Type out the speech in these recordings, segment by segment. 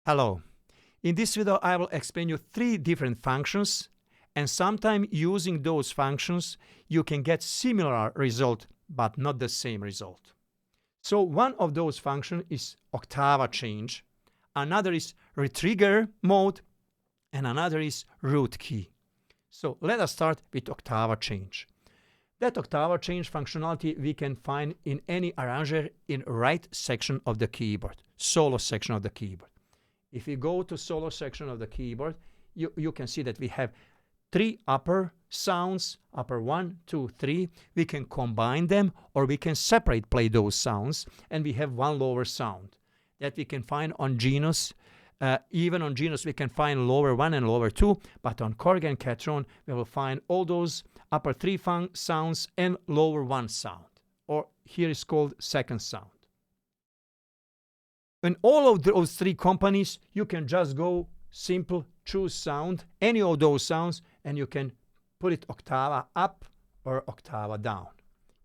Hello. In this video, I will explain you 3 different functions, and sometimes using those functions, you can get similar result, but not the same result. So one of those functions is octave change, another is retrigger mode, and another is root key. So let us start with octave change. That octave change functionality we can find in any arranger in right section of the keyboard, solo section of the keyboard. If we go to solo section of the keyboard, you can see that we have 3 upper sounds, upper 1, 2, 3. We can combine them or we can separate play those sounds, and we have 1 lower sound that we can find on Genus. Even on Genus we can find lower 1 and lower 2, but on Korg and Catron we will find all those upper 3 sounds and lower 1 sound, or here is called second sound. In all of those 3 companies, you can just go simple, choose sound, any of those sounds, and you can put it octave up or octave down.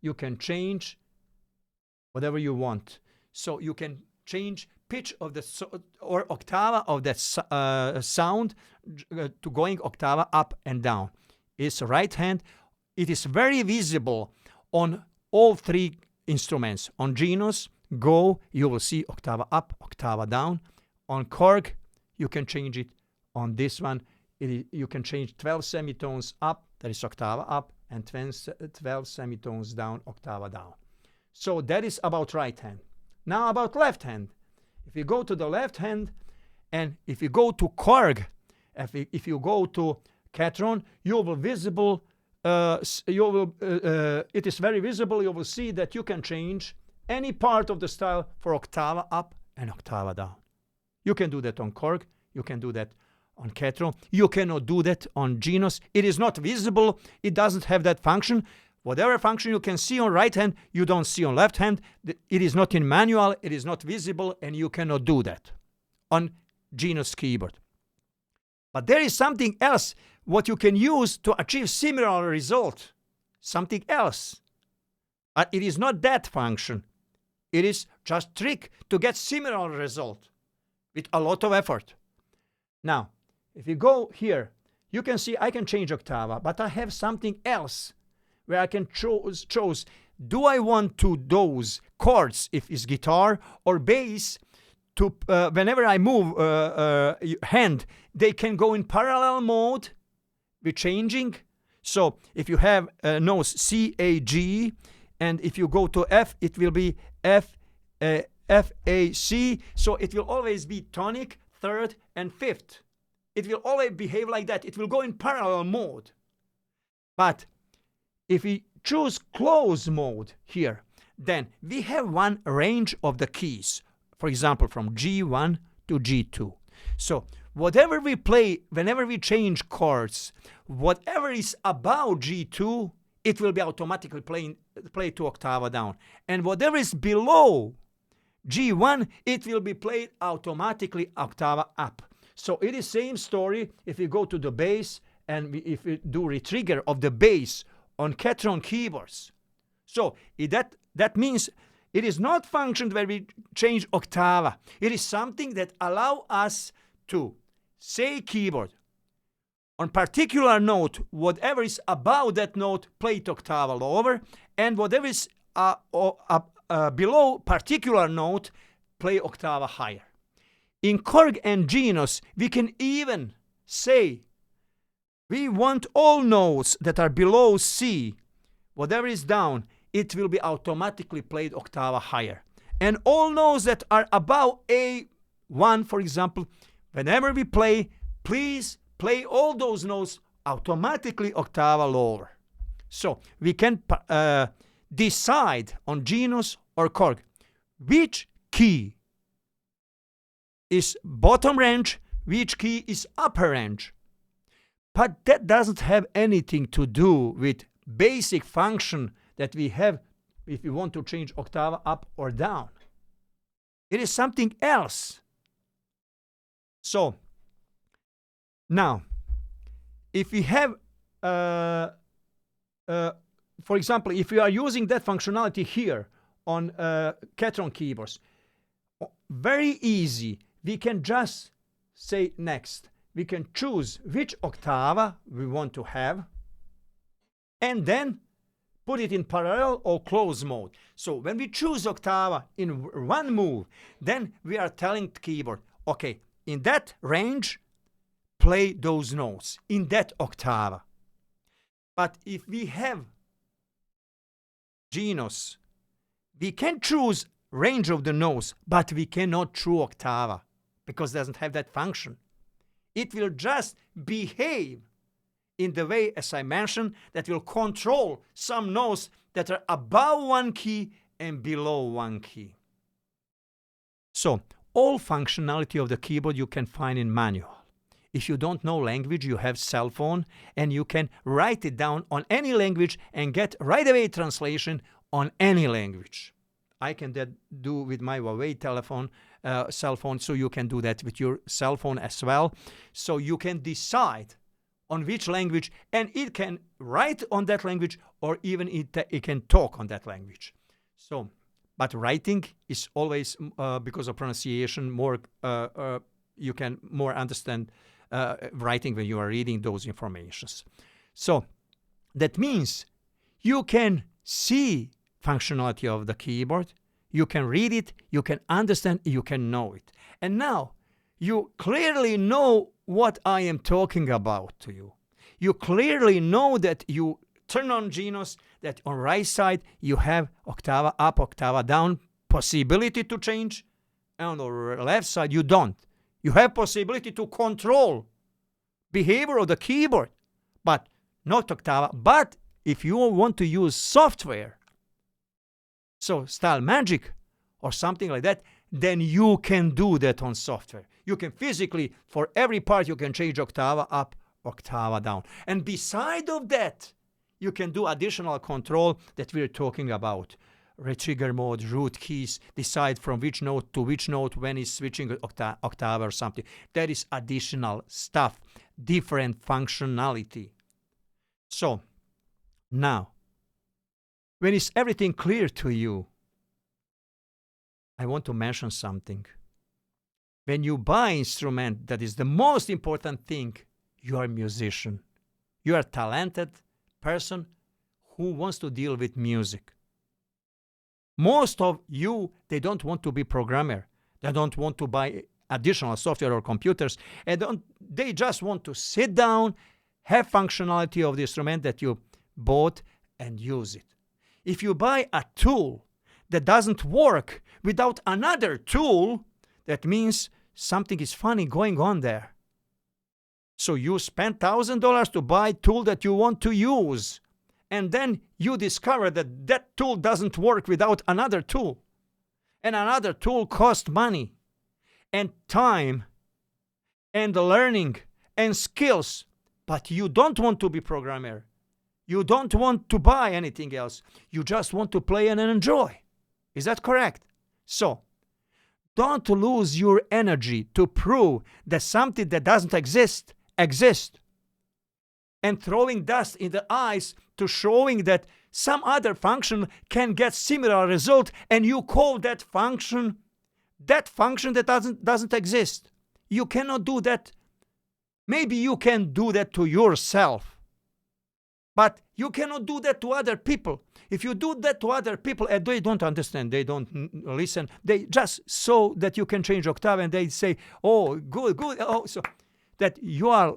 You can change whatever you want. So you can change pitch of the or octave of that sound to going octave up and down. It's right hand. It is very visible on all 3 instruments. On Genus, Go, you will see octave up, octave down. On Korg, you can change it. On this one, you can change 12 semitones up, that is octave up, and 12 semitones down, octave down. So that is about right hand. Now about left hand. If you go to the left hand, and if you go to Korg, if you go to Catron, you will visible. It is very visible. You will see that you can change any part of the style for octave up and octave down. You can do that on Korg. You can do that on Catron. You cannot do that on Genus. It is not visible. It doesn't have that function. Whatever function you can see on right hand, you don't see on left hand. It is not in manual. It is not visible, and you cannot do that on Genus keyboard. But there is something else what you can use to achieve similar result. Something else. It is not that function. It is just trick to get similar result with a lot of effort. Now, if you go here, you can see I can change octave, but I have something else where I can choose, do I want to those chords, if it's guitar or bass, to whenever I move hand, they can go in parallel mode with changing. So if you have notes C, A, G, and if you go to F, it will be F, F, A, C. So it will always be tonic, third, and fifth. It will always behave like that. It will go in parallel mode. But if we choose close mode here, then we have 1 range of the keys. For example, from G1 to G2. So whatever we play, whenever we change chords, whatever is above G2, it will be automatically played to octave down. And whatever is below G1, it will be played automatically octave up. So it is same story if we go to the bass and if we do retrigger of the bass on Catron keyboards. So that means it is not function where we change octave. It is something that allow us to say keyboard on particular note, whatever is above that note, play it octave lower, and whatever is below particular note, play octave higher. In Korg and Genus, we can even say we want all notes that are below C, whatever is down, it will be automatically played octave higher. And all notes that are above A1, for example, whenever we play, please play all those notes automatically octave lower. So we can decide on Genus or Korg which key is bottom range, which key is upper range. But that doesn't have anything to do with basic function that we have if we want to change octave up or down. It is something else. So now, if we have, for example, if we are using that functionality here on Catron keyboards, very easy. We can just say next. We can choose which octava we want to have and then put it in parallel or close mode. So when we choose octava in one move, then we are telling the keyboard, okay, in that range, play those notes in that octava. But if we have genus, we can choose range of the notes, but we cannot choose octava because it doesn't have that function. It will just behave in the way, as I mentioned, that will control some notes that are above one key and below one key. So all functionality of the keyboard you can find in manual. If you don't know language, you have cell phone and you can write it down on any language and get right away translation on any language. I can do with my Huawei cell phone, so you can do that with your cell phone as well. So you can decide on which language, and it can write on that language, or even it can talk on that language. So, but writing is always, because of pronunciation, more you can more understand writing when you are reading those informations. So that means you can see functionality of the keyboard, you can read it, you can understand, you can know it. And now you clearly know what I am talking about to you. You clearly know that you turn on genus, that on right side you have octava up, octava down, possibility to change, and on the left side you don't. You have possibility to control behavior of the keyboard, but not octava. But if you want to use software, so Style Magic or something like that, then you can do that on software. You can physically, for every part, you can change octava up, octava down. And beside of that, you can do additional control that we're talking about. Retrigger mode, root keys, decide from which note to which note when it's switching octave or something. That is additional stuff, different functionality. So now, when is everything clear to you, I want to mention something. When you buy instrument, that is the most important thing, you are a musician. You are a talented person who wants to deal with music. Most of you, they don't want to be programmer. They don't want to buy additional software or computers. And they just want to sit down, have functionality of the instrument that you bought and use it. If you buy a tool that doesn't work without another tool, that means something is funny going on there. So you spend $1,000 to buy a tool that you want to use, and then you discover that that tool doesn't work without another tool. And another tool costs money and time and learning and skills, but you don't want to be programmer. You don't want to buy anything else. You just want to play and enjoy. Is that correct? So, don't lose your energy to prove that something that doesn't exist exists. And throwing dust in the eyes to showing that some other function can get similar result, and you call that function that doesn't exist. You cannot do that. Maybe you can do that to yourself, but you cannot do that to other people. If you do that to other people and they don't understand, they don't listen, they just so that you can change octave and they say, oh, good, oh, so that you are,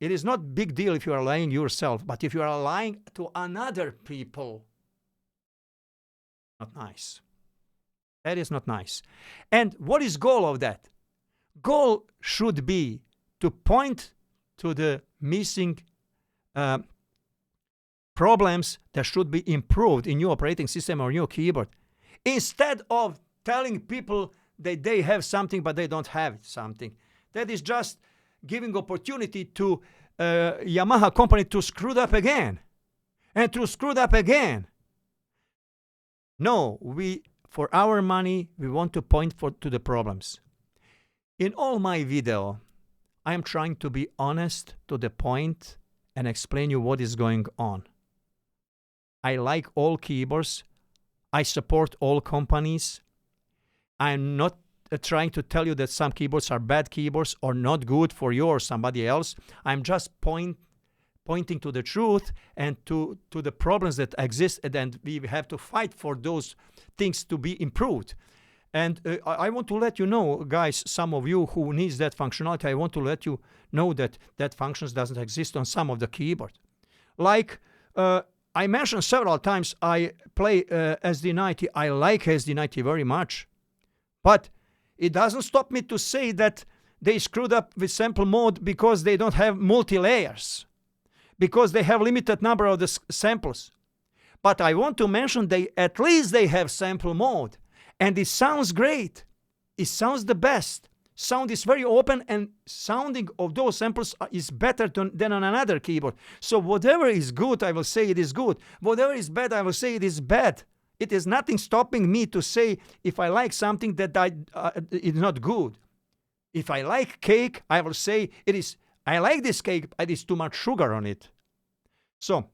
it is not big deal if you are lying yourself, but if you are lying to another people, not nice. That is not nice. And what is goal of that? Goal should be to point to the missing problems that should be improved in your operating system or your keyboard, instead of telling people that they have something but they don't have something. That is just giving opportunity to Yamaha company to screw it up again and to screw it up again. No, for our money, we want to point to the problems. In all my video, I am trying to be honest, to the point, and explain you what is going on. I like all keyboards. I support all companies. I'm not trying to tell you that some keyboards are bad keyboards or not good for you or somebody else. I'm just pointing to the truth and to the problems that exist, and we have to fight for those things to be improved. And I want to let you know, guys, some of you who needs that functionality, I want to let you know that that functions doesn't exist on some of the keyboard. Like I mentioned several times, I play SD90. I like SD90 very much. But it doesn't stop me to say that they screwed up with sample mode because they don't have multi-layers, because they have limited number of the samples. But I want to mention at least they have sample mode. And it sounds great. It sounds the best. Sound is very open, and sounding of those samples is better than on another keyboard. So whatever is good, I will say it is good. Whatever is bad, I will say it is bad. It is nothing stopping me to say if I like something that it's not good. If I like cake, I will say I like this cake, but it's too much sugar on it. So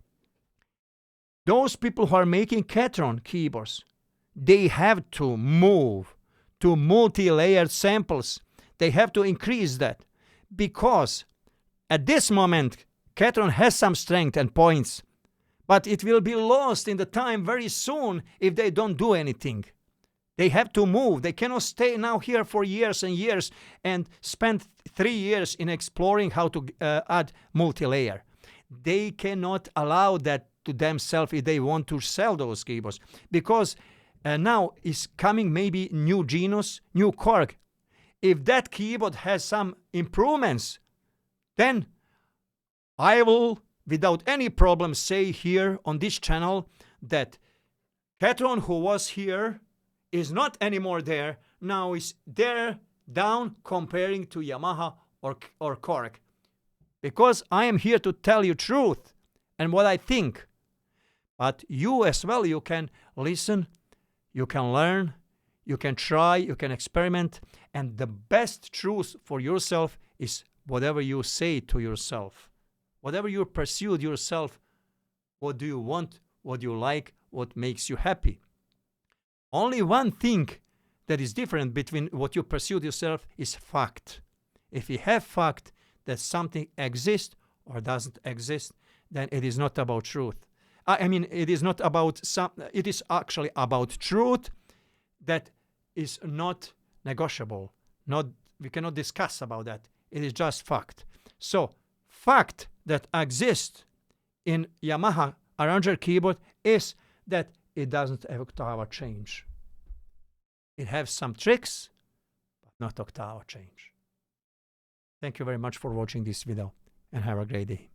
those people who are making Catron keyboards, they have to move to multi-layered samples. They have to increase that, because at this moment, Catron has some strength and points, but it will be lost in the time very soon if they don't do anything. They have to move. They cannot stay now here for years and years and spend 3 years in exploring how to add multi-layer. They cannot allow that to themselves if they want to sell those keyboards, because now is coming maybe new Genus, new Korg. If that keyboard has some improvements, then I will, without any problem, say here on this channel that Catron, who was here, is not anymore there. Now is there, down, comparing to Yamaha or Korg. Because I am here to tell you truth and what I think. But you as well, you can listen, you can learn, you can try, you can experiment, and the best truth for yourself is whatever you say to yourself. Whatever you pursued yourself, what do you want, what do you like, what makes you happy. Only one thing that is different between what you pursued yourself is fact. If you have fact that something exists or doesn't exist, then it is not about truth. I mean, it is not about it is actually about truth that is not negotiable. We cannot discuss about that. It is just fact. So, fact that exists in Yamaha Arranger keyboard is that it doesn't have octave change. It has some tricks, but not octave change. Thank you very much for watching this video, and have a great day.